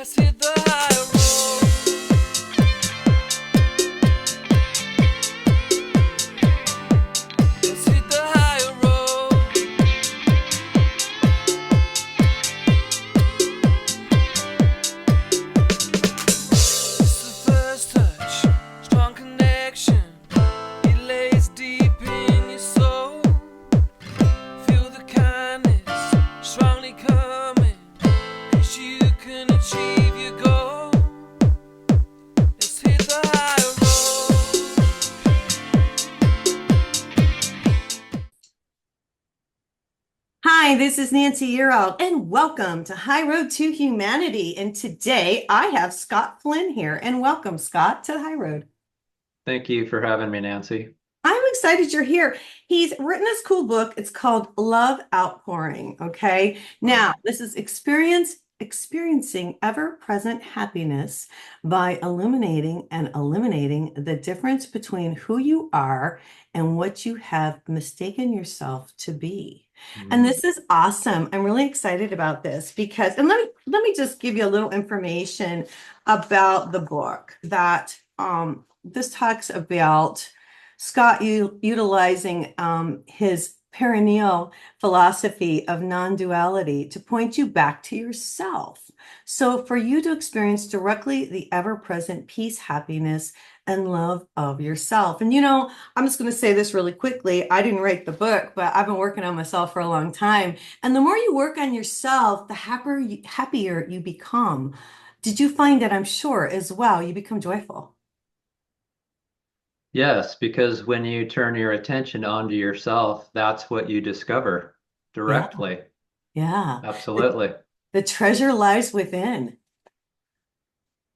Let's hit the high road. Let's hit the high road. It's the first touch, strong connection. It lays deep in your soul. Feel the kindness strongly coming. Wish you can achieve your goal. Let's hit the high road. Hi, this is Nancy Yearout, and welcome to High Road to Humanity. And today I have Scott Flynn here, and welcome, Scott, to High Road. Thank you for having me, Nancy. I'm excited you're here. He's written this cool book. It's called Love Outpouring. Okay. Now, this is experiencing ever-present happiness by illuminating and eliminating the difference between who you are and what you have mistaken yourself to be. And this is awesome. I'm really excited about this because, and let me just give you a little information about the book that this talks about Scott utilizing his perennial philosophy of non-duality to point you back to yourself. So for you to experience directly the ever-present peace, happiness, and love of yourself. And I'm just going to say this really quickly. I didn't write the book, but I've been working on myself for a long time. And the more you work on yourself, the happier you become. Did you find that? I'm sure as well, you become joyful. Yes, because when you turn your attention onto yourself, that's what you discover Yeah, directly. yeah. The, Absolutely. the treasure lies within.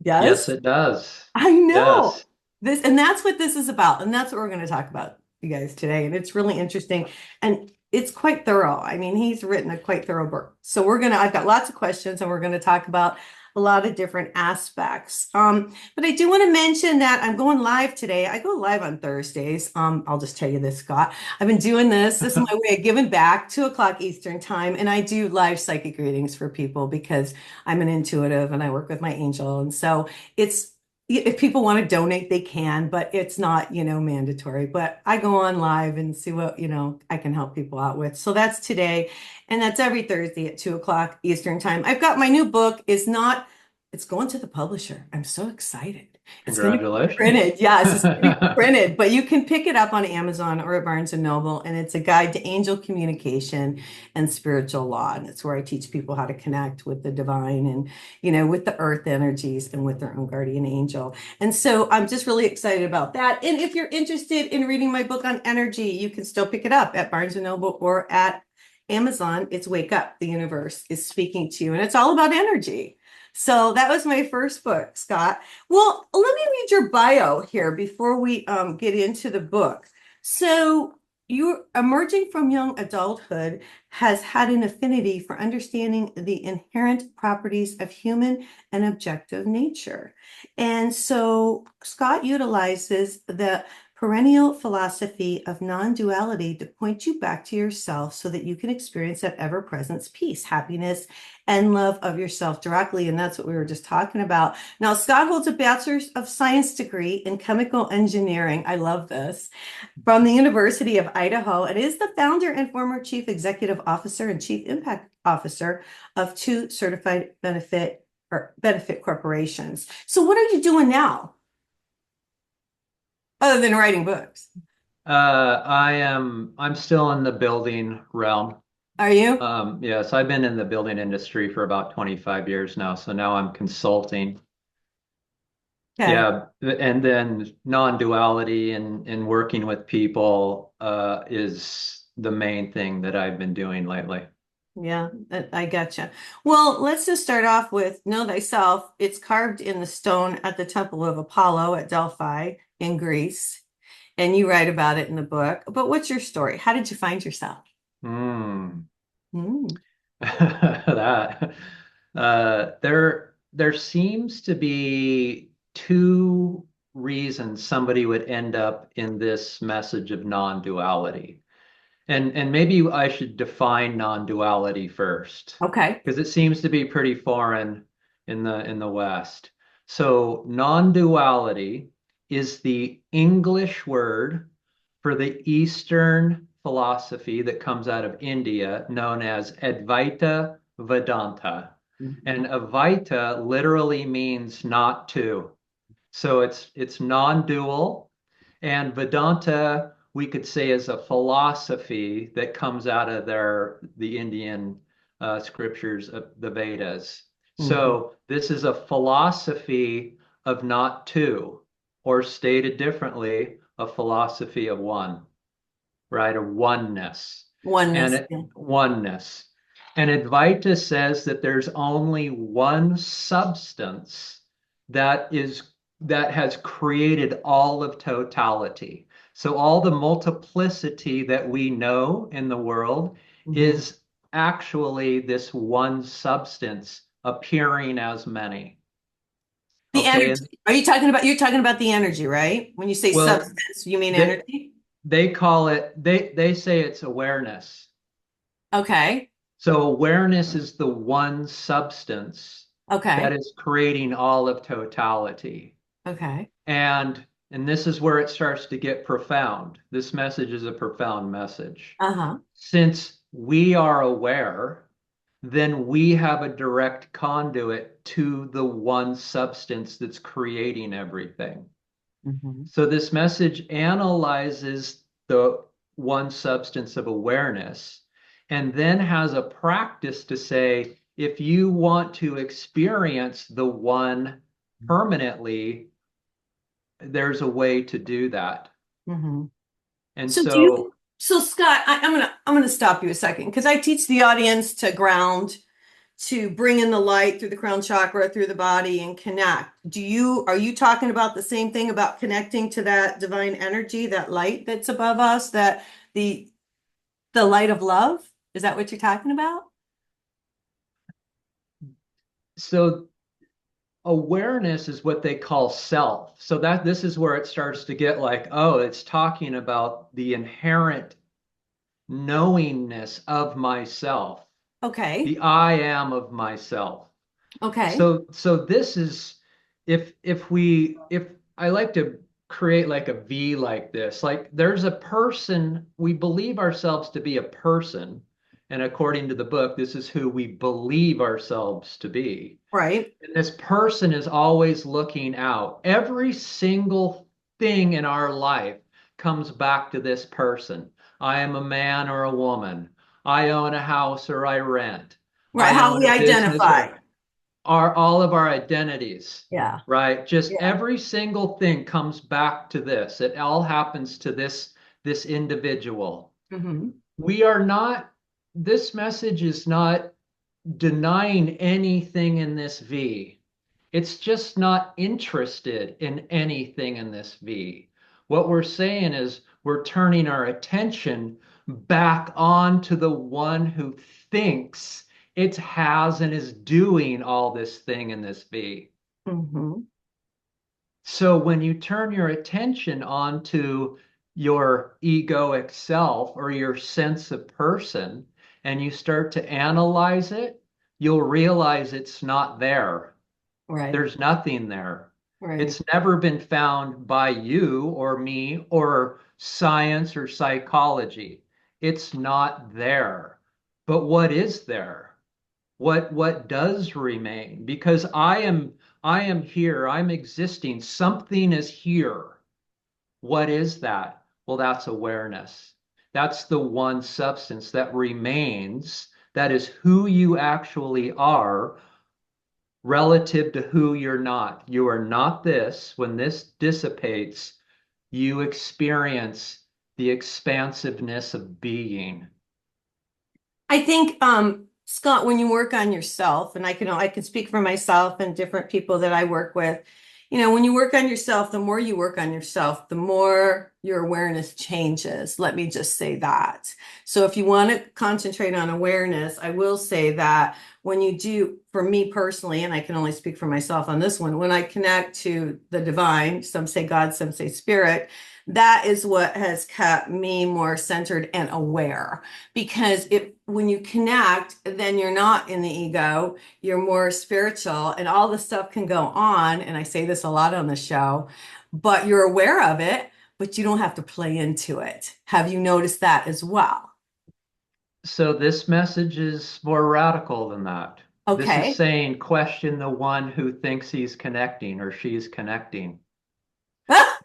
Yes, Yes, it does. I know. Yes. And that's what this is about. And that's what we're going to talk about, you guys, today. And it's really interesting. And it's quite thorough. I mean, he's written a quite thorough book. So I've got lots of questions and we're going to talk about a lot of different aspects. But I do want to mention that I'm going live today. I go live on Thursdays. I'll just tell you this, Scott. I've been doing this. This is my way of giving back, 2 o'clock Eastern time. And I do live psychic readings for people because I'm an intuitive and I work with my angel. And so it's if people want to donate, they can, but it's not, mandatory. But I go on live and see what, I can help people out with. So that's today. And that's every Thursday at 2 o'clock Eastern time. I've got my new book. It's going to the publisher. I'm so excited. It's going to be Congratulations. printed. Yes, it's going to be printed, but you can pick it up on Amazon or at Barnes and Noble. And it's a guide to angel communication and spiritual law. And it's where I teach people how to connect with the divine and with the earth energies and with their own guardian angel. And so I'm just really excited about that. And if you're interested in reading my book on energy, you can still pick it up at Barnes and Noble or at Amazon. It's Wake Up, the Universe is Speaking to You. And it's all about energy. So that was my first book, Scott. Well, let me read your bio here before we get into the book. So you emerging from young adulthood has had an affinity for understanding the inherent properties of human and objective nature. And so Scott utilizes the perennial philosophy of non-duality to point you back to yourself so that you can experience that ever-present peace, happiness, and love of yourself directly. And that's what we were just talking about. Now, Scott holds a Bachelor of Science degree in chemical engineering. I love this from the University of Idaho, and is the founder and former chief executive officer and chief impact officer of two certified benefit corporations. So what are you doing now other than writing books? I'm still in the building realm. Are you? Yes, I've been in the building industry for about 25 years now, so now I'm consulting. Okay. Yeah, and then non-duality and working with people is the main thing that I've been doing lately. Yeah, I gotcha. Well, let's just start off with know thyself. It's carved in the stone at the Temple of Apollo at Delphi in Greece. And you write about it in the book. But what's your story? How did you find yourself? Hmm. Mm, That there seems to be two reasons somebody would end up in this message of non-duality. And maybe I should define non-duality first, okay. because it seems to be pretty foreign in the West. So non-duality is the English word for the Eastern philosophy that comes out of India, known as Advaita Vedanta. And Advaita literally means not to. So it's non-dual, and Vedanta we could say is a philosophy that comes out of the Indian scriptures of the Vedas. Mhm. So this is a philosophy of not two, or stated differently, a philosophy of one, right? Of oneness. Oneness. Yeah. Oneness. And Advaita says that there's only one substance that has created all of totality. So all the multiplicity that we know in the world Mhm. is actually this one substance appearing as many. The Okay. energy. You're talking about the energy, right? When you say Well, substance, you mean they energy? they call it they say it's awareness. Okay. So awareness is the one substance that Okay. is creating all of totality. Okay. And this is where it starts to get profound. This message is a profound message. Uh-huh. Since we are aware, then we have a direct conduit to the one substance that's creating everything. Mhm. So this message analyzes the one substance of awareness and then has a practice to say, if you want to experience the one permanently, there's a way to do that. Mhm. And So so, so Scott, I'm gonna stop you a second because I teach the audience to ground, to bring in the light through the crown chakra, through the body, and connect. Are you talking about the same thing about connecting to that divine energy, that light that's above us, that the the light of love? Is that what you're talking about? so awareness is what they call self. So that this is where it starts to get like, oh, it's talking about the inherent knowingness of myself, Okay. the I am of myself. Okay. So this is if I like to create like a V like this, like there's a person, we believe ourselves to be a person, and according to the book, this is who we believe ourselves to be. Right. And this person is always looking out. Every single thing in our life comes back to this person. I am a man or a woman. I own a house or I rent. Right. I How own we a business identify. or are all of our identities, Yeah. right? Just Yeah. every single thing comes back to this. It all happens to this individual. Hmm. We are not, this message is not denying anything in this V. It's just not interested in anything in this V. What we're saying is we're turning our attention back on to the one who thinks it has and is doing all this thing in this V. Hmm. So when you turn your attention onto your egoic self or your sense of person and you start to analyze it, you'll realize it's not there. Right. There's nothing there. Right. It's never been found by you or me or science or psychology. It's not there. But what is there? What does remain? Because I am here, I'm existing, something is here. What is that? Well, that's awareness. That's the one substance that remains. That is who you actually are relative to who you're not. You are not this. When this dissipates, you experience the expansiveness of being. I think, Scott, when you work on yourself, and I can speak for myself and different people that I work with, when you work on yourself, the more you work on yourself, the more your awareness changes. Let me just say that. So if you want to concentrate on awareness, I will say that when you do, for me personally, and I can only speak for myself on this one, when I connect to the divine, some say God, some say spirit, That is what has kept me more centered and aware. Because when you connect, then you're not in the ego, you're more spiritual, and all the stuff can go on. And I say this a lot on the show, but you're aware of it, but you don't have to play into it. Have you noticed that as well? So this message is more radical than that. This is Okay. saying question the one who thinks he's connecting or she's connecting.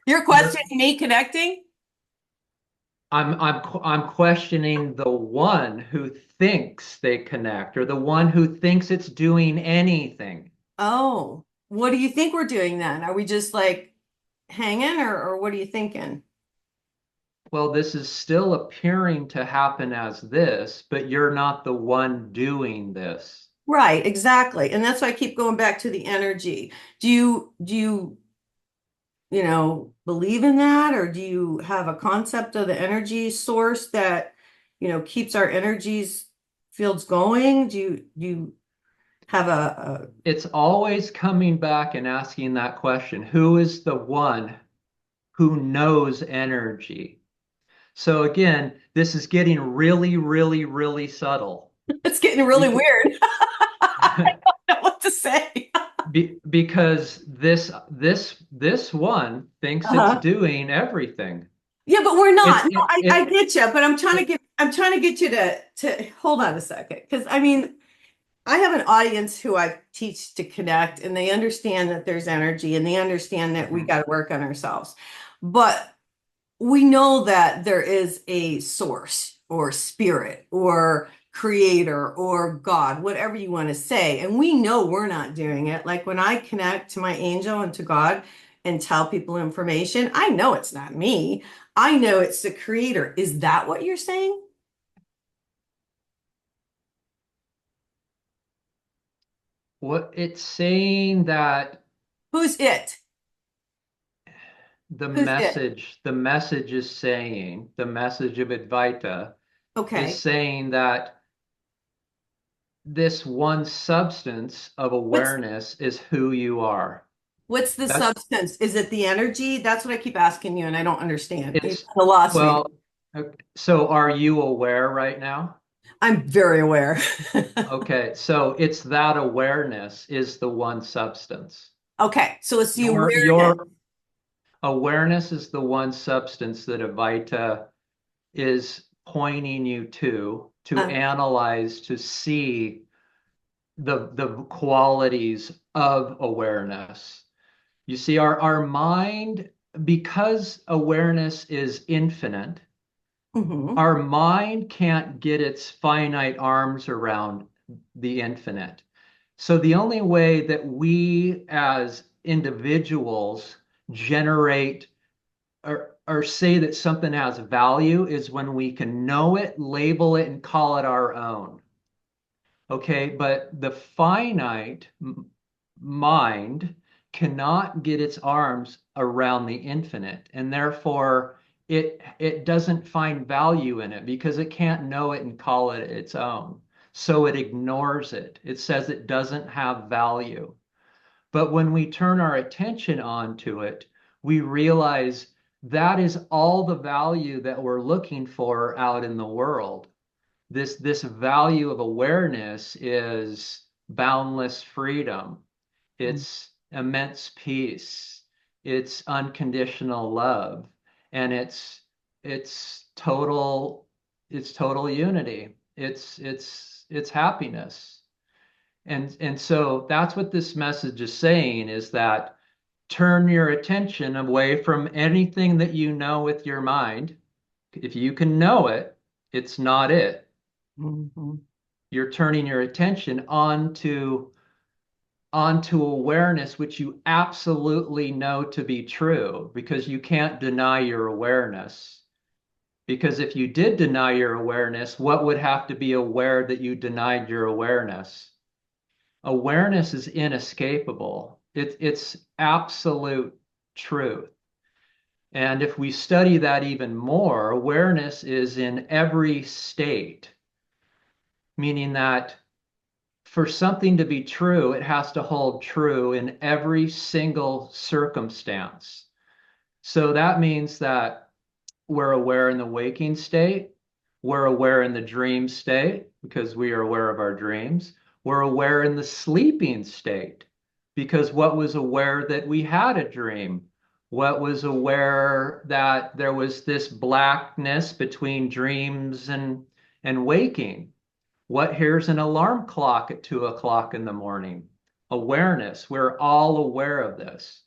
You're You're, questioning me connecting? I'm questioning the one who thinks they connect or the one who thinks it's doing anything. Oh, what do you think we're doing then? Are we just like hanging or what are you thinking? Well, this is still appearing to happen as this, but you're not the one doing this. Right, exactly. And that's why I keep going back to the energy. Do you believe in that, or do you have a concept of the energy source that, keeps our energies fields going? Do you have a It's always coming back and asking that question. Who is the one who knows energy? So again, this is getting really, really, really subtle. it's getting really Because, weird. I don't know what to say. because this one thinks it's Uh-huh. doing everything. Yeah, but we're It's not. No, it I it, get you, but it I'm trying to get you to hold on a second. Because I mean, I have an audience who I teach to connect, and they understand that there's energy and they understand that we Mhm. got to work on ourselves. But we know that there is a source or spirit or creator or God, whatever you want to say. And we know we're not doing it. Like when I connect to my angel and to God and tell people information, I know it's not me. I know it's the creator. Is that what you're saying? What it's saying that Who's it? Who's it? the message is saying, the message of Advaita is Okay. saying that this one substance of What's awareness is who you are. what's the That's substance? Is it the energy? That's what I keep asking you, and I don't understand. You it's lost me. well, okay, so are you aware right now? I'm very aware. Okay, so it's that awareness is the one substance. Okay, so it's the awareness. Your awareness is the one substance that Advaita is pointing you to Uh, analyze, to see the qualities of awareness. You see, our mind, because awareness is infinite, mhm. our mind can't get its finite arms around the infinite. So the only way that we as individuals generate or say that something has value is when we can know it, label it, and call it our own. Okay, but the finite mind cannot get its arms around the infinite, and therefore it doesn't find value in it because it can't know it and call it its own. So it ignores it. It says it doesn't have value. But when we turn our attention onto it, we realize that is all the value that we're looking for out in the world. This value of awareness is boundless freedom. It's immense peace. It's unconditional love, and it's total unity. It's happiness. And so that's what this message is saying is that turn your attention away from anything that you know with your mind. If you can know it, it's not it. Mhm. You're turning your attention onto awareness which you absolutely know to be true because you can't deny your awareness. Because if you did deny your awareness, what would have to be aware that you denied your awareness? Awareness is inescapable. It's absolute truth. And if we study that even more, awareness is in every state, meaning that for something to be true, it has to hold true in every single circumstance. So that means that we're aware in the waking state, we're aware in the dream state because we are aware of our dreams, we're aware in the sleeping state because what was aware that we had a dream, what was aware that there was this blackness between dreams and waking, what hears an alarm clock at 2 o'clock in the morning, awareness. We're all aware of this.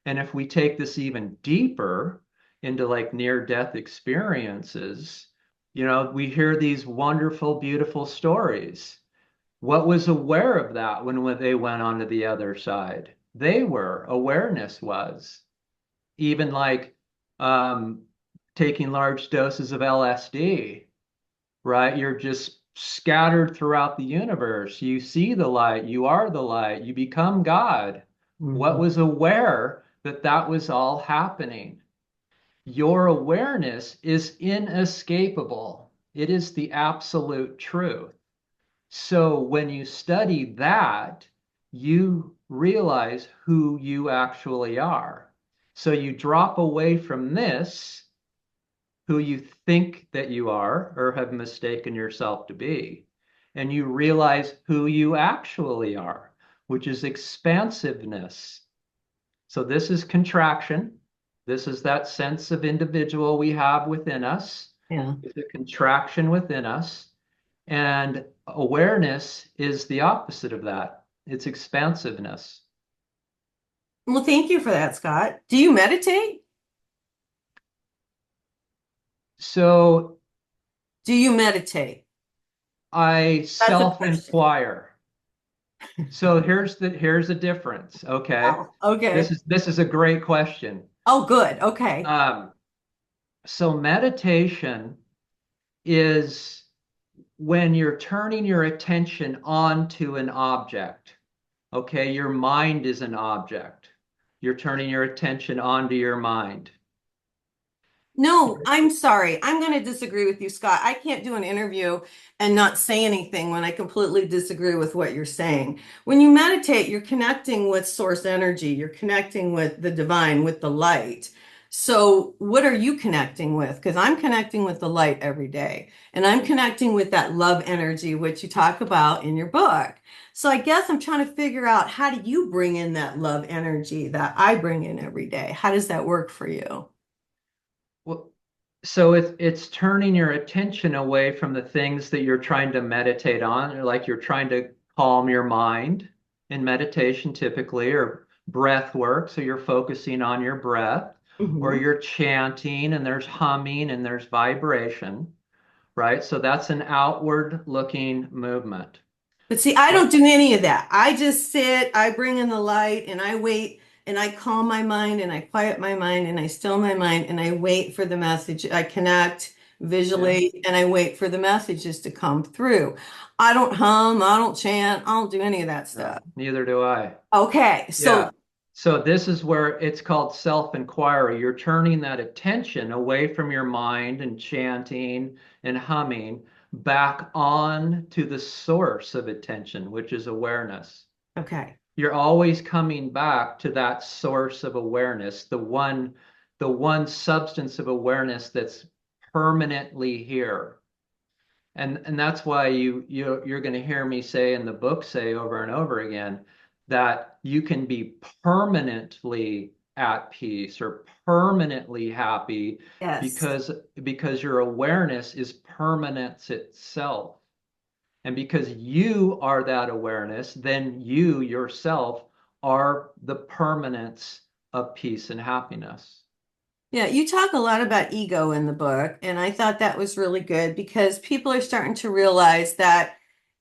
And if we take this even deeper into like near death experiences, we hear these wonderful, beautiful stories. What was aware of that when they went on to the other side? They were, awareness was. Even like um, taking large doses of LSD, right? You're just scattered throughout the universe. You see the light, you are the light, you become God. What Mhm. was aware that that was all happening? Your awareness is inescapable. It is the absolute truth. So when you study that, you realize who you actually are. So you drop away from this, who you think that you are or have mistaken yourself to be, and you realize who you actually are, which is expansiveness. So this is contraction. This is that sense of individual we have within us. Yeah. It's a contraction within us. And awareness is the opposite of that. It's expansiveness. Well, thank you for that, Scott. Do you meditate? So Do you meditate? I That's a question. self-inquire. So here's the difference. Okay. Oh, This okay. is this is a great question. Oh, good. Okay. Um, so meditation is when you're turning your attention onto an object. Okay, your mind is an object. You're turning your attention onto your mind. No, I'm sorry. I'm going to disagree with you, Scott. I can't do an interview and not say anything when I completely disagree with what you're saying. When you meditate, you're connecting with source energy, you're connecting with the divine, with the light. So, what are you connecting with? Because I'm connecting with the light every day, and I'm connecting with that love energy, which you talk about in your book. So, I guess I'm trying to figure out, how do you bring in that love energy that I bring in every day? How does that work for you? Well, so it's turning your attention away from the things that you're trying to meditate on, or like you're trying to calm your mind in meditation typically, or breath work. So you're focusing on your breath, or Mhm. you're chanting and there's humming and there's vibration, right? So that's an outward looking movement. But see, I But don't do any of that. I just sit, I bring in the light, and I wait, and I calm my mind, and I quiet my mind, and I still my mind, and I wait for the message. I connect yeah, visually, and I wait for the messages to come through. I don't hum, I don't chant, I don't do any of that no, stuff. neither do I. Okay, Yeah. so So this is where it's called self-inquiry. You're turning that attention away from your mind and chanting and humming back on to the source of attention, which is awareness. okay. You're always coming back to that source of awareness, the one substance of awareness that's permanently here. And that's why you're going to hear me say in the book, say over and over again, that you can be permanently at peace or permanently happy Yes. because your awareness is permanence itself. And because you are that awareness, then you yourself are the permanence of peace and happiness. Yeah, you talk a lot about ego in the book, and I thought that was really good because people are starting to realize that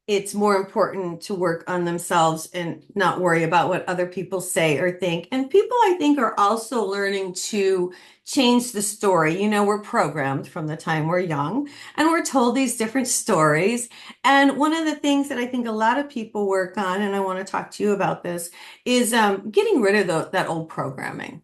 it's more important to work on themselves and not worry about what other people say or think. And people, I think, are also learning to change the story. We're programmed from the time we're young, and we're told these different stories. And one of the things that I think a lot of people work on, and I want to talk to you about this, is getting rid of that old programming.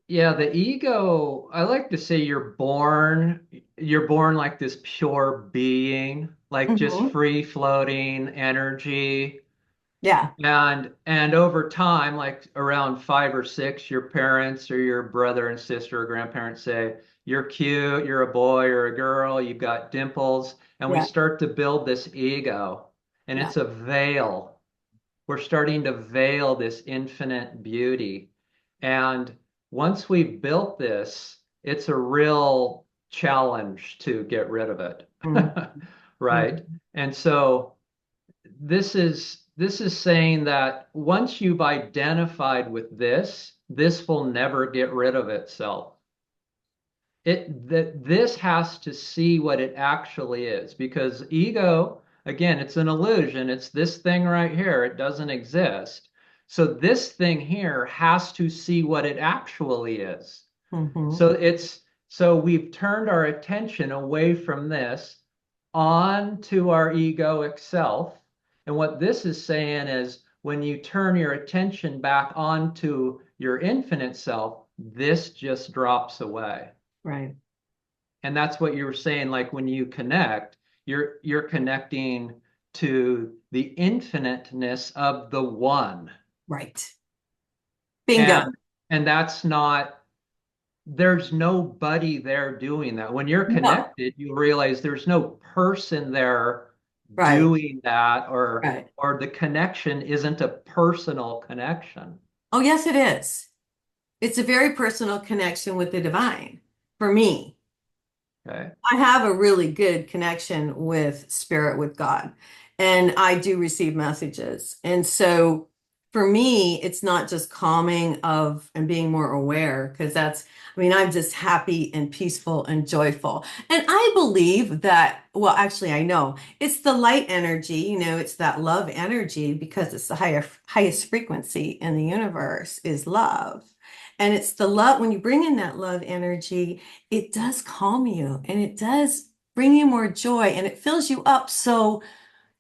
Yeah, the ego, I like to say you're born like this pure being, like just Mhm. free floating energy. Yeah. And over time, like around 5 or 6, your parents or your brother and sister or grandparents say, "You're cute, you're a boy or a girl, you've got dimples." And we Yeah. start to build this ego, and Yeah. it's a veil. We're starting to veil this infinite beauty. And once we've built this, it's a real challenge to get rid of it. Mhm. Right? And so this is saying that once you've identified with this will never get rid of itself. This has to see what it actually is, because ego, again, it's an illusion. It's this thing right here. It doesn't exist. So this thing here has to see what it actually is. Mhm. So we've turned our attention away from this on to our egoic self. And what this is saying is when you turn your attention back onto your infinite self, this just drops away. Right. And that's what you were saying, like when you connect, you're connecting to the infiniteness of the one. Right. Bingo. And that's not, there's nobody there doing that. When you're No. connected, you realize there's no person there Right. doing that, Right. or the connection isn't a personal connection. Oh, yes, it is. It's a very personal connection with the divine for me. Okay. I have a really good connection with spirit, with God, and I do receive messages. And so for me, it's not just calming of and being more aware, because I mean, I'm just happy and peaceful and joyful. And I believe that, well, actually, I know it's the light energy, it's that love energy because it's the highest frequency in the universe is love. And it's the love, when you bring in that love energy, it does calm you and it does bring you more joy and it fills you up so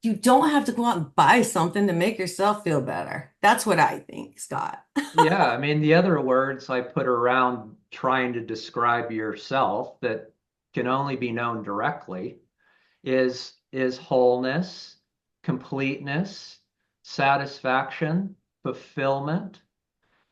you don't have to go out and buy something to make yourself feel better. That's what I think, Scott. Yeah, I mean, the other words I put around trying to describe yourself that can only be known directly is wholeness, completeness, satisfaction, fulfillment.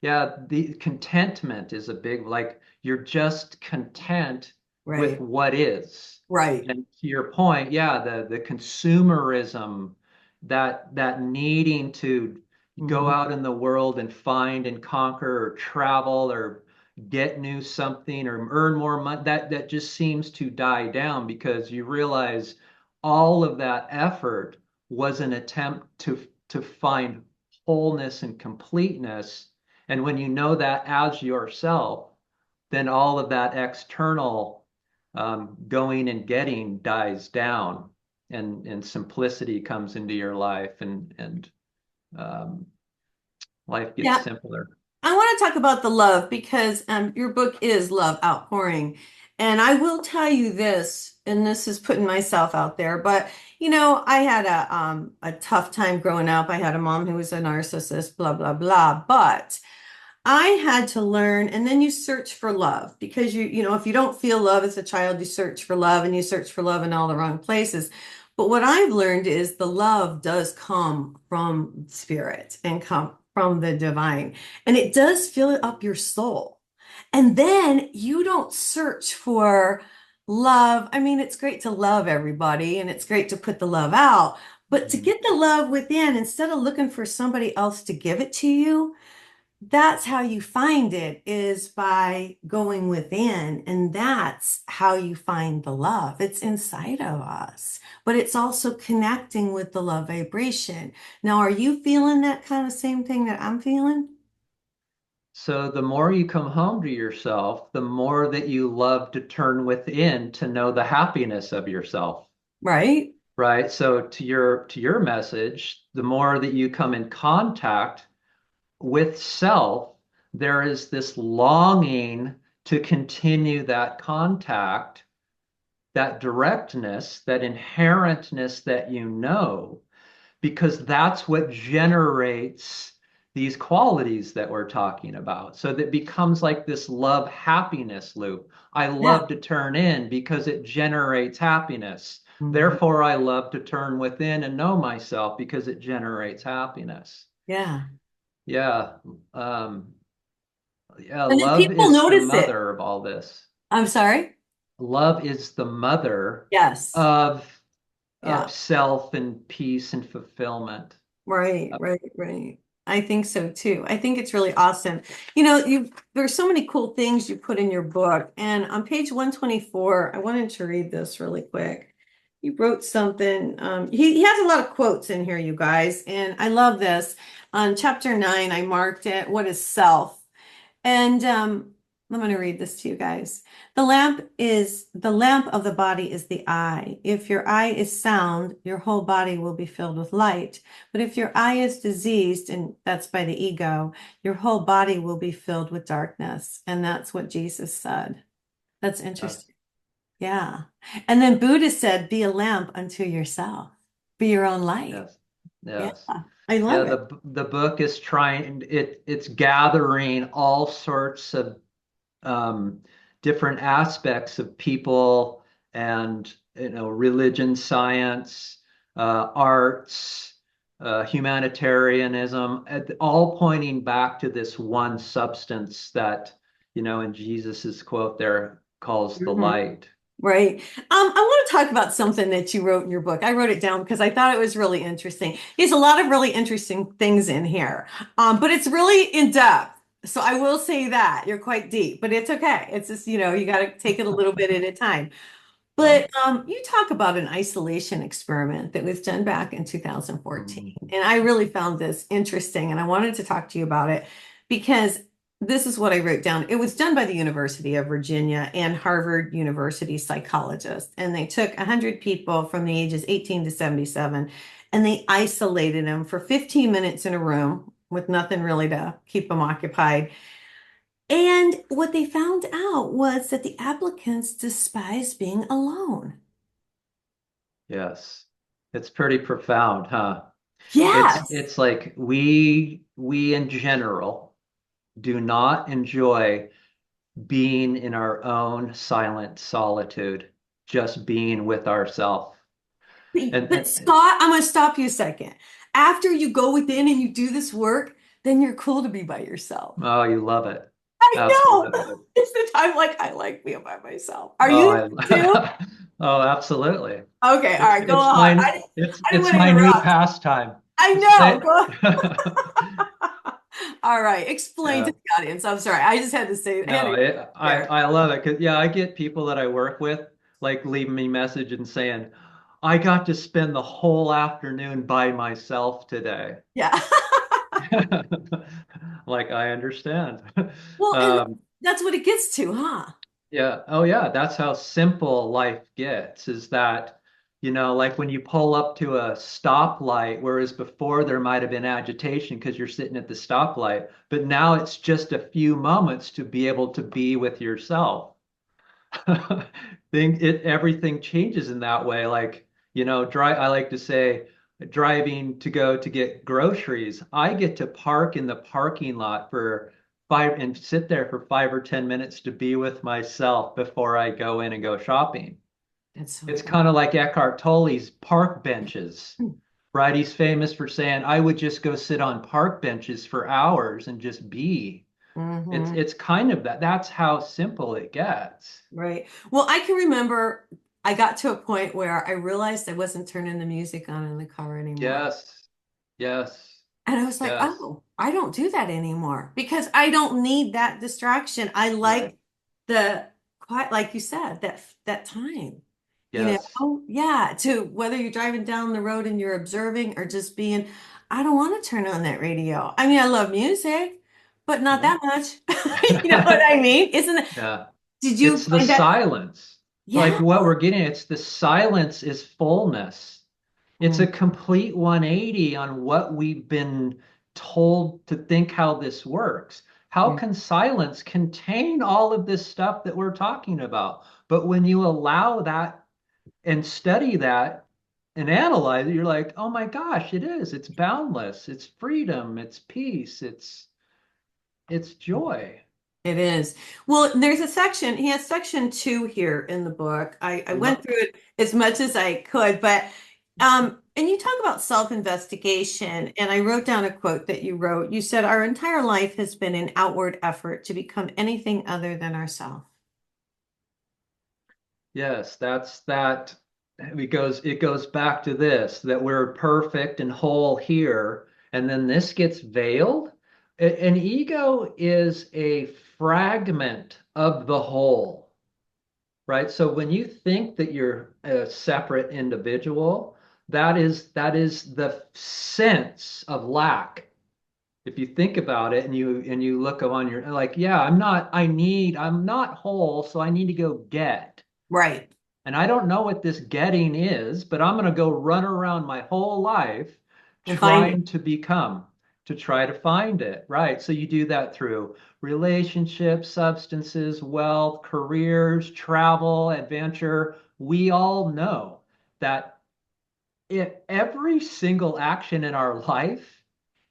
Yeah, the contentment is a big, like you're just content with Right, what is. right. And to your point, yeah, the consumerism, that needing to go Mhm. out in the world and find and conquer or travel or get new something or earn more money, that just seems to die down because you realize all of that effort was an attempt to find wholeness and completeness. And when you know that as yourself, then all of that external going and getting dies down, and simplicity comes into your life, and um, life gets Yeah, simpler. I want to talk about the love because your book is Love Outpouring. And I will tell you this, and this is putting myself out there, but I had a tough time growing up. I had a mom who was a narcissist, blah, blah, blah. But I had to learn, and then you search for love because if you don't feel love as a child, you search for love and you search for love in all the wrong places. But what I've learned is the love does come from spirit and come from the divine, and it does fill up your soul. And then you don't search for love. I mean, it's great to love everybody and it's great to put the love out, but to Mhm. get the love within, instead of looking for somebody else to give it to you, that's how you find it is by going within. And that's how you find the love. It's inside of us, but it's also connecting with the love vibration. Now, are you feeling that kind of same thing that I'm feeling? So the more you come home to yourself, the more that you love to turn within to know the happiness of yourself. Right? Right? So to your message, the more that you come in contact with self, there is this longing to continue that contact, that directness, that inherentness that you know, because that's what generates these qualities that we're talking about. So that becomes like this love happiness loop. I Yeah. love to turn in because it generates happiness. Mhm. Therefore, I love to turn within and know myself because it generates happiness. Yeah. Yeah. Um, yeah, And then love people is the notice it. mother of all this. I'm sorry. Love is the mother Yes. of Yeah. self and peace and fulfillment. Right, right, right. I think so too. I think it's really awesome. There's so many cool things you put in your book. And on page 124, I wanted to read this really quick. You wrote something. He has a lot of quotes in here, you guys, and I love this. On chapter 9, I marked it. What is self? And I'm going to read this to you guys. The lamp of the body is the eye. If your eye is sound, your whole body will be filled with light. But if your eye is diseased, and that's by the ego, your whole body will be filled with darkness. And that's what Jesus said. That's Yes, interesting. Yeah. And then Buddha said, be a lamp unto yourself. Be your own light. yes, Yeah. yes. I Yeah, love it. the book is trying it's gathering all sorts of um, different aspects of people and religion, science, arts, humanitarianism, all pointing back to this one substance that in Jesus's quote there calls the Mhm. light. Right. I want to talk about something that you wrote in your book. I wrote it down because I thought it was really interesting. There's a lot of really interesting things in here, but it's really in depth. So I will say that you're quite deep, but it's okay. It's just, you got to take it a little bit at a time. Uh, But you talk about an isolation experiment that was done back in 2014. mm, And I really found this interesting and I wanted to talk to you about it because this is what I wrote down. It was done by the University of Virginia and Harvard University psychologists. And they took 100 people from the ages 18 to 77 and they isolated them for 15 minutes in a room with nothing really to keep them occupied. And what they found out was that the applicants despise being alone. yes. It's pretty profound, huh? It's Yes. it's like we in general do not enjoy being in our own silent solitude, just being with ourselves. But And Scott, I'm going to stop you a second. After you go within and you do this work, then you're cool to be by yourself. oh, you love it. I know. Absolutely. It's the time like I like being by myself. Are Oh, you too? oh, absolutely. Okay, all It's right, go it's on. my I didn't it's want to my new interrupt. pastime. I know. Say, Go. All right, explain to yeah. the audience. I'm sorry. I just had to say, I had No, to share. I love it because yeah, I get people that I work with like leaving me message and saying, I got to spend the whole afternoon by myself today. Yeah. Like I understand. Well, and Um, that's what it gets to, huh? yeah. Oh yeah, that's how simple life gets, is that, like when you pull up to a stoplight, whereas before there might have been agitation because you're sitting at the stoplight, but now it's just a few moments to be able to be with yourself. Everything changes in that way. Like, I like to say driving to go to get groceries. I get to park in the parking lot for five and sit there for 5 or 10 minutes to be with myself before I go in and go shopping. That's so It's cool. kind of like Eckhart Tolle's park benches, right? He's famous for saying, I would just go sit on park benches for hours and just be. It's Hmm. it's kind of that. That's how simple it gets. Right. Well, I can remember I got to a point where I realized I wasn't turning the music on in the car anymore. Yes. Yes. And I was like, Yes. oh, I don't do that anymore because I don't need that distraction. I Right. like the quiet, like you said, that time. Yes. Yeah, to whether you're driving down the road and you're observing or just being, I don't want to turn on that radio. I mean, I love music, but not Yeah. that much. You know what I mean? Isn't it? Yeah. Did you It's the find that? silence. Yeah. Like what we're getting, it's the silence is fullness. It's a Mm, complete 180 on what we've been told to think how this works. How yeah. can silence contain all of this stuff that we're talking about? But when you allow that and study that and analyze it, you're like, oh my gosh, it is. It's boundless. It's freedom. It's peace. It's joy. It is. Well, there's a section, he has section 2 here in the book. I went through it as much as I could, but and you talk about self-investigation, and I wrote down a quote that you wrote. You said, "Our entire life has been an outward effort to become anything other than ourselves." Yes, that's that. It goes back to this, that we're perfect and whole here, and then this gets veiled. An ego is a fragment of the whole, right? So when you think that you're a separate individual, that is the sense of lack. If you think about it, and you look on your, like, yeah, I'm not whole, so I need to go get. Right. And I don't know what this getting is, but I'm going to go run around my whole life And find it. trying to become, to try to find it. Right. So you do that through relationships, substances, wealth, careers, travel, adventure. We all know that every single action in our life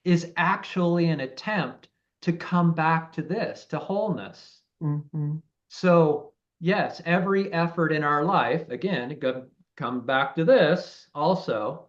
is actually an attempt to come back to this, to wholeness. Mhm. So, yes, every effort in our life, again, come back to this also,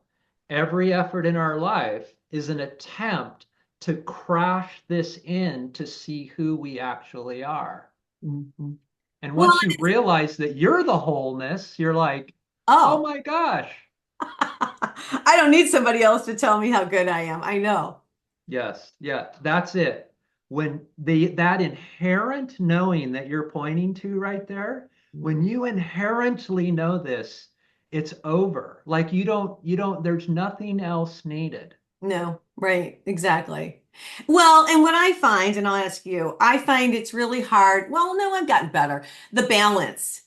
every effort in our life is an attempt to crash this in to see who we actually are. Mhm. And Well, once you realize that you're the wholeness, you're like, oh oh, my gosh. I don't need somebody else to tell me how good I am. I know. Yes, yeah, that's it. When that inherent knowing that you're pointing to right there, when Mhm. you inherently know this, it's over. Like there's nothing else needed. No, right, exactly. Well, and what I find, and I'll ask you, I find it's really hard. Well, no, I've gotten better. The balance.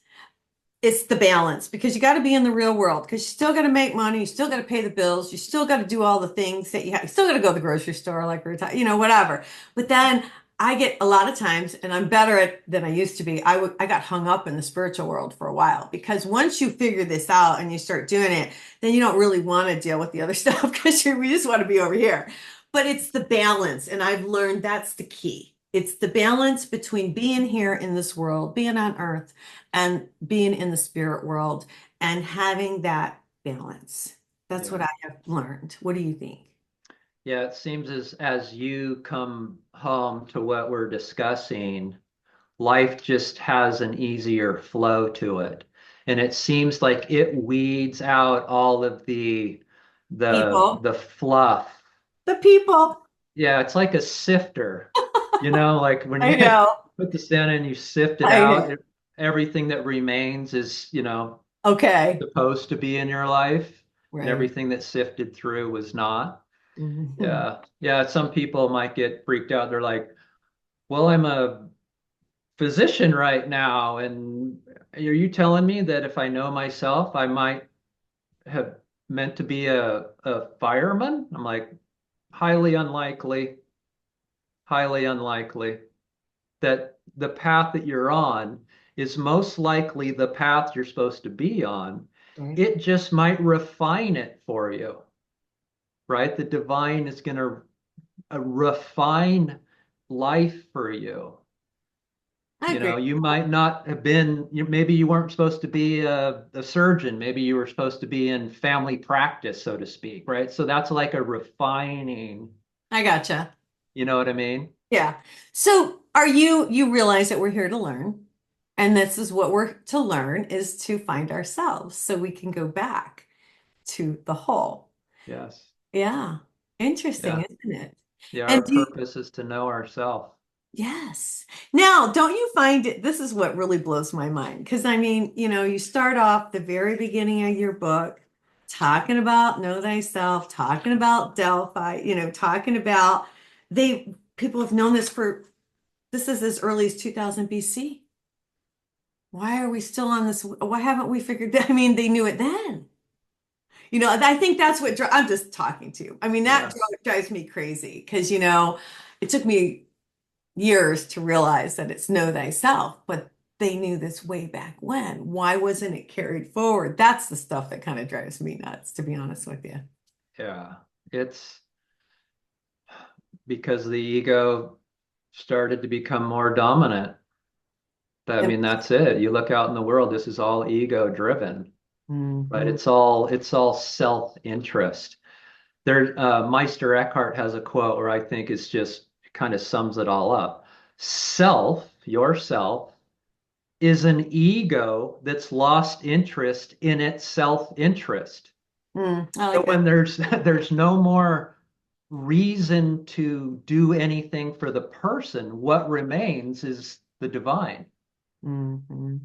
It's the balance because you got to be in the real world because you still got to make money, you still got to pay the bills, you still got to do all the things that you have. You still got to go to the grocery store, like we're talking, whatever. But then I get a lot of times, and I'm better at than I used to be. I got hung up in the spiritual world for a while because once you figure this out and you start doing it, then you don't really want to deal with the other stuff because we just want to be over here. But it's the balance, and I've learned that's the key. It's the balance between being here in this world, being on earth, and being in the spirit world and having that balance. That's what Yeah. I have learned. What do you think? Yeah, it seems as you come home to what we're discussing, life just has an easier flow to it. And it seems like it weeds out all of People, the fluff. the people. Yeah, it's like a sifter. Like when I you know. put the sand in, you sift it I out. know. Everything that remains is, Okay. supposed to be in your life, and Right. everything that sifted through was not. Mhm. Yeah. Yeah, some people might get freaked out. They're like, well, I'm a physician right now, and are you telling me that if I know myself, I might have meant to be a fireman? I'm like, highly unlikely, highly unlikely. That the path that you're on is most likely the path you're supposed to be on. Right. It just might refine it for you, right? The divine is going to refine life for you. I agree. You might not have been, maybe you weren't supposed to be a surgeon. Maybe you were supposed to be in family practice, so to speak, right? So that's like a refining, I gotcha. you know what I mean? Yeah. So you realize that we're here to learn, and this is what we're to learn is to find ourselves so we can go back to the whole. Yes. Yeah. Interesting, Yeah. isn't it? Yeah. And Our do you, purpose is to know ourselves. yes. Now, don't you find it? This is what really blows my mind. Because I mean, you start off the very beginning of your book talking about know thyself, talking about Delphi, talking about people have known this is as early as 2000 BC. Why are we still on this? Why haven't we figured that? I mean, they knew it then. I think that's what I'm just talking to you. I mean, that Yeah. drives me crazy because, it took me years to realize that it's know thyself, but they knew this way back when. Why wasn't it carried forward? That's the stuff that kind of drives me nuts, to be honest with you. Yeah. It's because the ego started to become more dominant. I And mean, that's it. You look out in the world, this is all ego driven, right? Mhm. It's all self-interest. There, Meister Eckhart has a quote where I think is just kind of sums it all up. Self, yourself, is an ego that's lost interest in its self-interest. I So like that. when there's no more reason to do anything for the person, what remains is the divine. Mhm.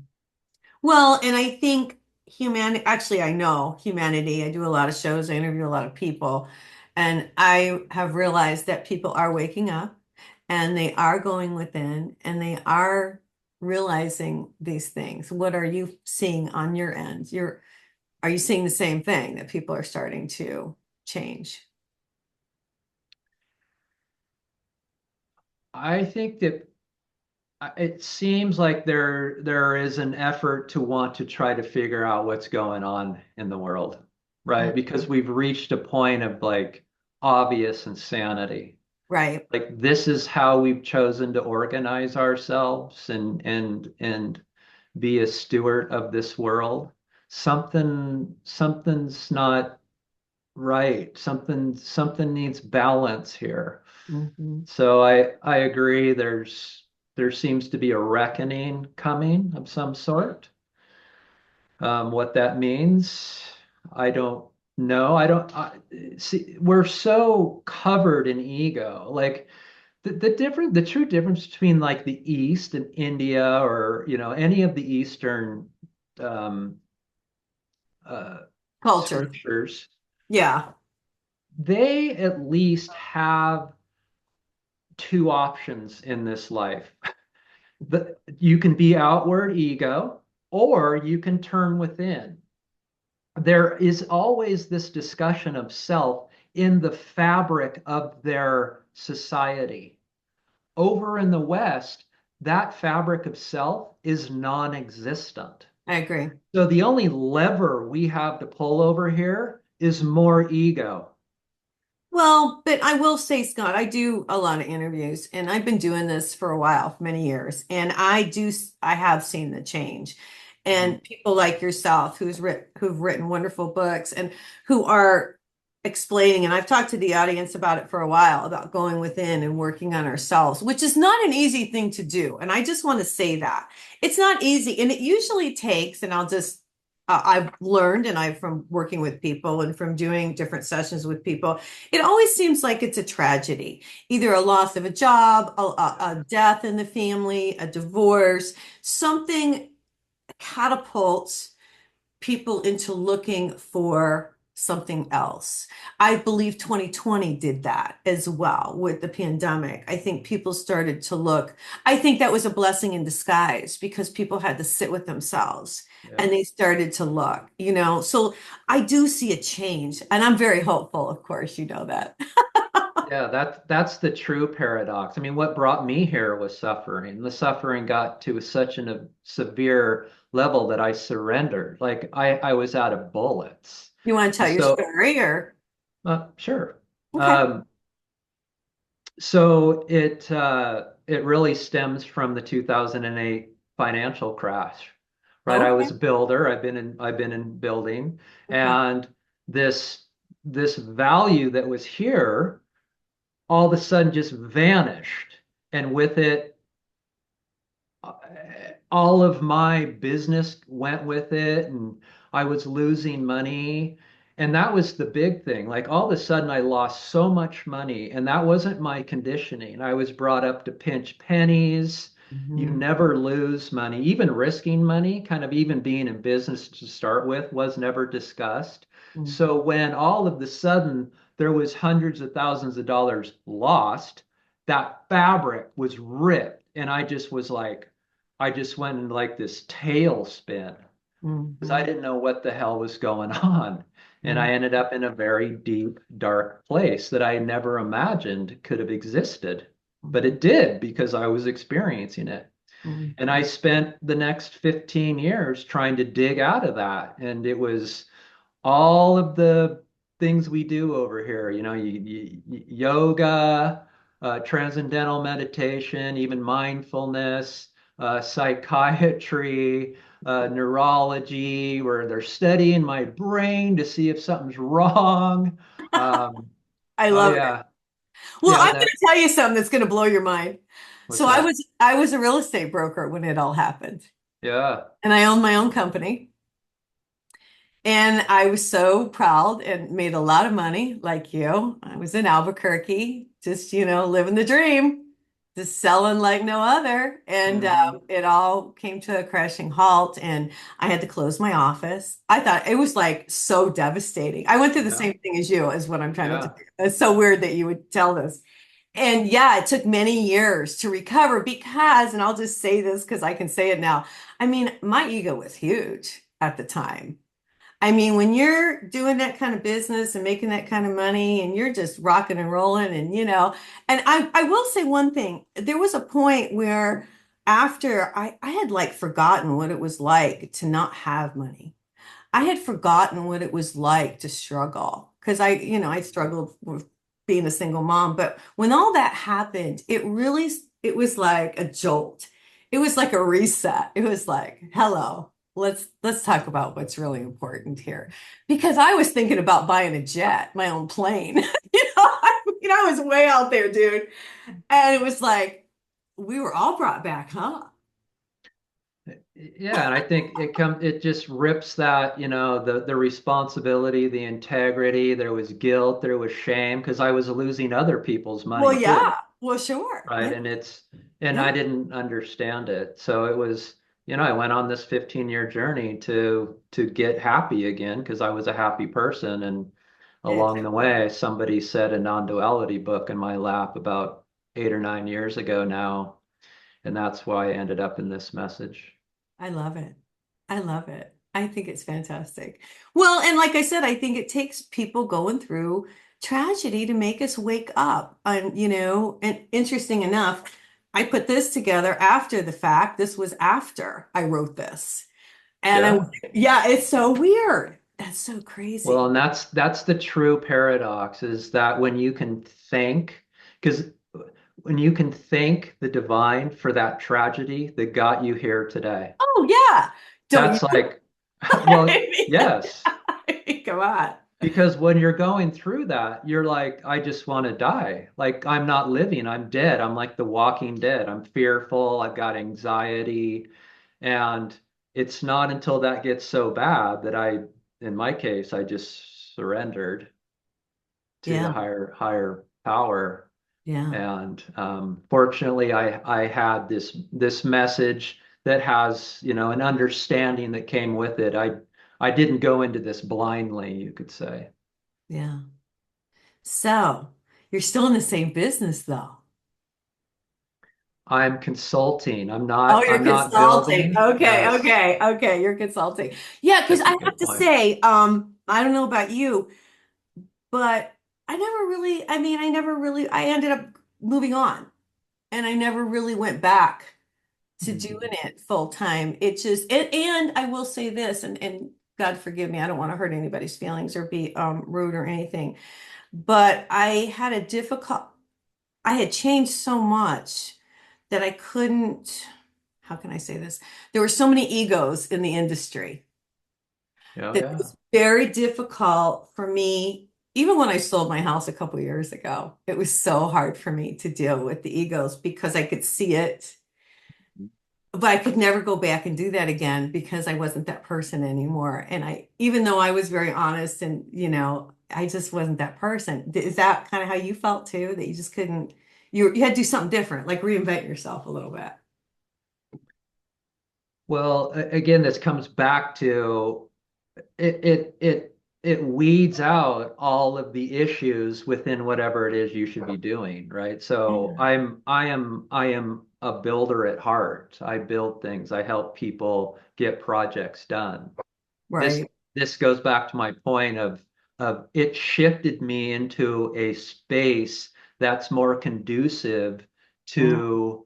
Well, and I think humanity, actually, I know humanity. I do a lot of shows, I interview a lot of people, and I have realized that people are waking up and they are going within and they are realizing these things. What are you seeing on your end? Are you seeing the same thing that people are starting to change? I think that it seems like there is an effort to want to try to figure out what's going on in the world, right? Because we've reached a point of like obvious insanity. Right. Like this is how we've chosen to organize ourselves and be a steward of this world. Something's not right. Something needs balance here. Mhm. So I agree there seems to be a reckoning coming of some sort. What that means, I don't know. See, we're so covered in ego. Like the true difference between like the East and India or any of the Eastern um, uh, Culture. scriptures, Yeah, they at least have two options in this life. You can be outward ego, or you can turn within. There is always this discussion of self in the fabric of their society. Over in the West, that fabric of self is non-existent. I agree. So the only lever we have to pull over here is more ego. Well, but I will say, Scott, I do a lot of interviews and I've been doing this for a while, many years, and I have seen the change. Mhm. And people like yourself who've written wonderful books and who are explaining, and I've talked to the audience about it for a while, about going within and working on ourselves, which is not an easy thing to do. And I just want to say that it's not easy. And it usually takes, and I've learned, and I've from working with people and from doing different sessions with people, it always seems like it's a tragedy, either a loss of a job, a death in the family, a divorce, something catapults people into looking for something else. I believe 2020 did that as well with the pandemic. I think people started to look, I think that was a blessing in disguise because people had to sit with themselves Yeah. and they started to look, you know. So I do see a change and I'm very hopeful, of course, you know that. Yeah, that's the true paradox. I mean, what brought me here was suffering. The suffering got to such a severe level that I surrendered. Like I was out of bullets. You want to tell your So, story or sure. okay. Um, so it really stems from the 2008 financial crash, right? I Okay. was a builder. I've been in building, Okay. and this value that was here all of a sudden just vanished. And with it, uh, all of my business went with it, and I was losing money. And that was the big thing. Like all of a sudden, I lost so much money, and that wasn't my conditioning. I was brought up to pinch pennies. You Mhm. never lose money. Even risking money, kind of even being in business to start with, was never discussed. Mhm. So when all of the sudden there was hundreds of thousands of dollars lost, that fabric was ripped, and I just was like, I just went in like this tailspin because I Mhm. didn't know what the hell was going on. And I Mhm. ended up in a very deep, dark place that I never imagined could have existed. But it did because I was experiencing it. And I Mhm. spent the next 15 years trying to dig out of that. And it was all of the things we do over here, yoga, transcendental meditation, even mindfulness, psychiatry, neurology, where they're studying my brain to see if something's wrong. Um, I oh love it. yeah, Well, yeah, I'm going that to tell you something that's going to blow your mind. what's So I that? was I was a real estate broker when it all happened, Yeah, and I owned my own company. And I was so proud and made a lot of money, like you. I was in Albuquerque, just, living the dream, just selling like no other. And hmm, it all came to a crashing halt, and I had to close my office. I thought it was like so devastating. I went through the yeah, same thing as you, is what I'm trying to yeah. tell you. It's so weird that you would tell this. And yeah, it took many years to recover because, and I'll just say this because I can say it now. I mean, my ego was huge at the time. I mean, when you're doing that kind of business and making that kind of money and you're just rocking and rolling and I will say one thing. There was a point where after I had like forgotten what it was like to not have money. I had forgotten what it was like to struggle because I struggled with being a single mom. But when all that happened, it was like a jolt. It was like a reset. It was like, hello, let's talk about what's really important here. Because I was thinking about buying a jet, my own plane. I was way out there, dude. And it was like we were all brought back, huh? Yeah, and I think it just rips that, the responsibility, the integrity, there was guilt, there was shame because I was losing other people's Well, money too, yeah. Well, sure. right? Yeah. And I Yeah. didn't understand it. So it was, I went on this 15-year journey to get happy again because I was a happy person. And It, along the way, somebody said a non-duality book in my lap about 8 or 9 years ago now, and that's why I ended up in this message. I love it. I love it. I think it's fantastic. Well, and like I said, I think it takes people going through tragedy to make us wake up. And interesting enough, I put this together after the fact. This was after I wrote this. And Yeah. yeah, it's so weird. That's so Well, crazy. and that's the true paradox is that when you can think, because when you can thank the divine for that tragedy that got you here today, Oh, yeah. Don't that's you? like, well, yes, Come on. because when you're going through that, you're like, I just want to die. Like, I'm not living, I'm dead. I'm like the walking dead. I'm fearful, I've got anxiety. And it's not until that gets so bad that in my case, I just surrendered to the Yeah. higher power. Yeah. And fortunately, I had this message that has, an understanding that came with it. I didn't go into this blindly, you could say. Yeah. So you're still in the same business though. I'm consulting. I'm Oh, not you're I'm not consulting. building. Okay, Yes, okay, okay. You're consulting. Yeah, because that's a I have good to point. say, I don't know about you, but I never really, I ended up moving on and I never really went back to doing Mhm. it full time. It just, and I will say this, and God forgive me, I don't want to hurt anybody's feelings or be rude or anything, but I had changed so much that I couldn't, how can I say this? There were so many egos in the industry Yeah, that it yeah. was very difficult for me. Even when I sold my house a couple years ago, it was so hard for me to deal with the egos because I could see it, but I could never go back and do that again because I wasn't that person anymore. And even though I was very honest and, I just wasn't that person. Is that kind of how you felt too? That you just couldn't, you had to do something different, like reinvent yourself a little bit. Well, again, this comes back to it weeds out all of the issues within whatever it is you should be doing, right? So Yeah. I am a builder at heart. I build things. I help people get projects done. This Right. this goes back to my point of it shifted me into a space that's more conducive to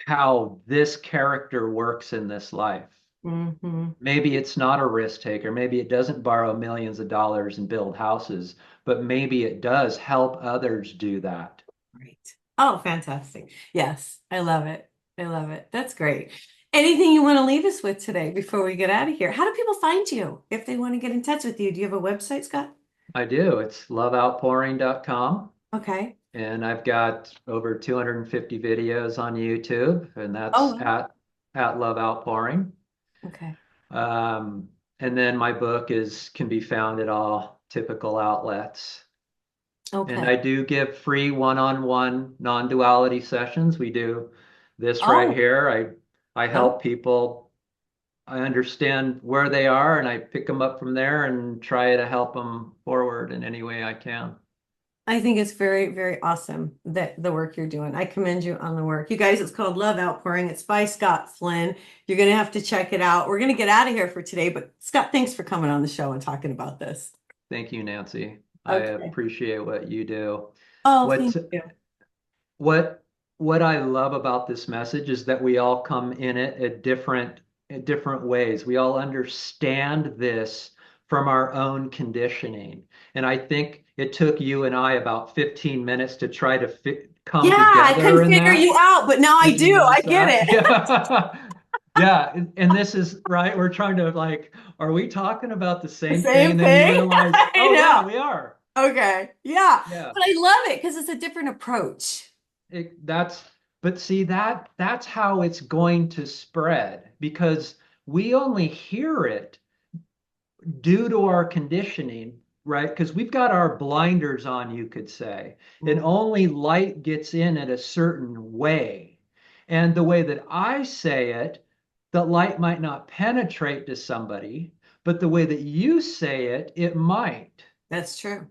how this character works in this life. Mm-hmm. Maybe it's not a risk taker. Maybe it doesn't borrow millions of dollars and build houses, but maybe it does help others do that. Right. Oh, fantastic. Yes, I love it. I love it. That's great. Anything you want to leave us with today before we get out of here? How do people find you if they want to get in touch with you? Do you have a website, Scott? I do. It's loveoutpouring.com. Okay. And I've got over 250 videos on YouTube, and Oh, that's wow. at Love Outpouring. Okay. Um, and then my book can be found at all typical outlets. And Okay. I do give free one-on-one non-duality sessions. We do this right Oh, here. I oh, help people. I understand where they are, and I pick them up from there and try to help them forward in any way I can. I think it's very, very awesome that the work you're doing. I commend you on the work. You guys, it's called Love Outpouring. It's by Scott Flynn. You're going to have to check it out. We're going to get out of here for today, but Scott, thanks for coming on the show and talking about this. Thank you, Nancy. I Okay. appreciate what you do. Oh, What thank you. what what I love about this message is that we all come in it at different ways. We all understand this from our own conditioning. And I think it took you and I about 15 minutes to try to Yeah, come I together couldn't in figure that. you out, but now I Did you do. I notice get that? it. Yeah. Yeah. And this is right. We're trying to like, are we talking about the The same thing? same And then you thing. realize, I oh yeah, know. we are. Okay. Yeah. Yeah. But I love it because it's a different approach. That's but see that's how it's going to spread because we only hear it due to our conditioning, right? Because we've got our blinders on, you could say, and Mm, only light gets in at a certain way. And the way that I say it, the light might not penetrate to somebody, but the way that you say it, it might. that's true.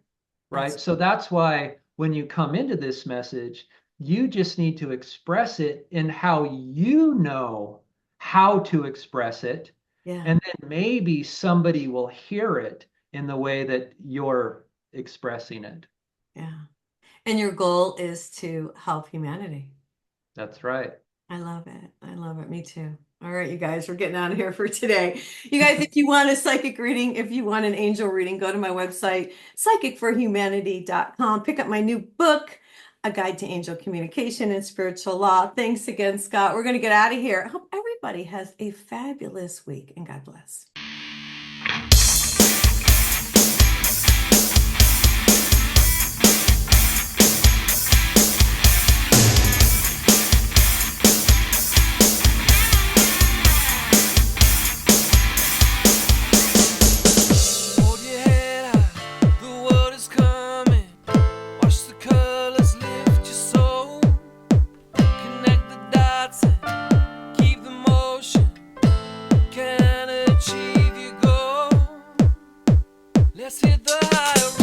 Right? That's So that's why when you come into this message, you just need to express it in how you know how to express it. yeah. And then maybe somebody will hear it in the way that you're expressing it. Yeah. And your goal is to help humanity. That's right. I love it. I love it. Me too. All right, you guys, we're getting out of here for today. You guys, if you want a psychic reading, if you want an angel reading, go to my website, psychicforhumanity.com. Pick up my new book, A Guide to Angel Communication and Spiritual Law. Thanks again, Scott. We're going to get out of here. I hope everybody has a fabulous week and God bless. Hold your head high, the world is coming. Watch the colors lift your soul. Connect the dots and keep the motion. Can achieve your goal. Let's hit the high road.